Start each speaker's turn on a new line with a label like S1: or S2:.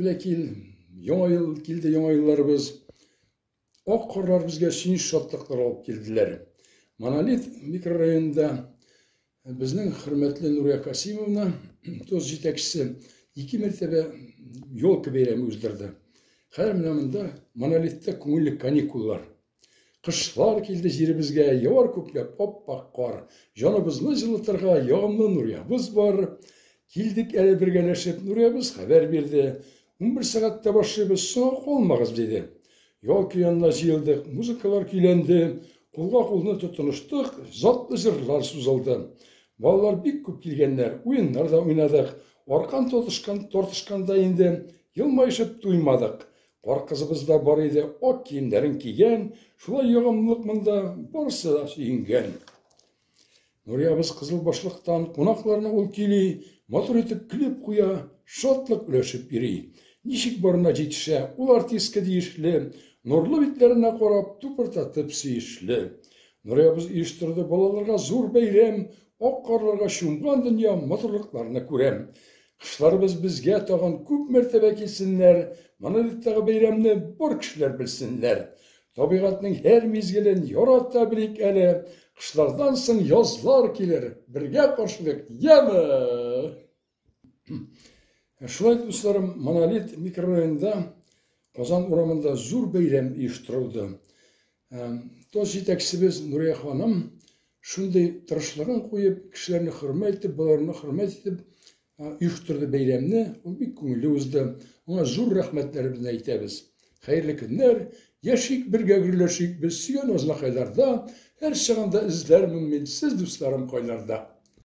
S1: Bilekil, яңа ел килде, яңа елларыбыз. Ак карлар безгә сөенч шатлыклар алып килделәр. Монолит микрорайонында безнең хөрмәтле Нурия Касимовна, тоз җитәкчесе, 2 мәртәбә елка бәйрәме уздырды. Һәр монда Монолитта күңелле каникуллар. Кышлар килде җиребезгә, явар күпләп ап-ак кар. Җаныбызны җылытырга ягымлы Нуриябыз бар. Килдек әле бергәләшеп, Нуриябыз хәбәр бирде. 11 сәгатьтә башлыйбыз, соң калмагыз диде. Ялкы янына җыелдык, музыкалар көйләнде, кулга-кулны тотыныштык, затлы җырлар сузылды. Балалар бик күп килгәннәр, уеннар да уйнадык. Аркан тортышканда инде елмайышып туймадык. Кар кызыбыз да бар иде, ак киемнәрен кигән, шулай ягымлык монда барысы да сөенгән. Нуриябыз кызыл башлыктан кунакларны ул кили, матур итеп килеп куя, шатлык өләшеп йөри. Ничек барына җитешә, ул артистка диешле, нурлы битләренә карап тупыртатып сөешле. Нуриябыз оештырды балаларга зур бәйрәм, ак карларга чумган дөнья матурлыкларны күрәм. Кышларыбыз безгә тагын күп мәртәбә килсеннәр, Монолиттагы бәйрәмне бар кешеләр белсеннәр. Табигатьнең һәр мизгелен ярата белик әле, кышлардан соң язлар килер, бергә каршылык, яме! Шулай дусларым, Монолит микрорайонында Казан урамында зур бәйрәм оештырылды. Тоз җитәкчебез Нурия ханым шундый тырышлыгын куеп, кешеләрне хөрмәт итеп, балаларны хөрмәт итеп оештырды бәйрәмне. Ул бик күңелле узды. Аңа зур рәхмәтләребезне әйтәбез. Хәерле көннәр, яшик, бергә гөрләшик, без сөйгән азнакайларда, һәр чагында эзләрмен мин сез дусларым кайларда.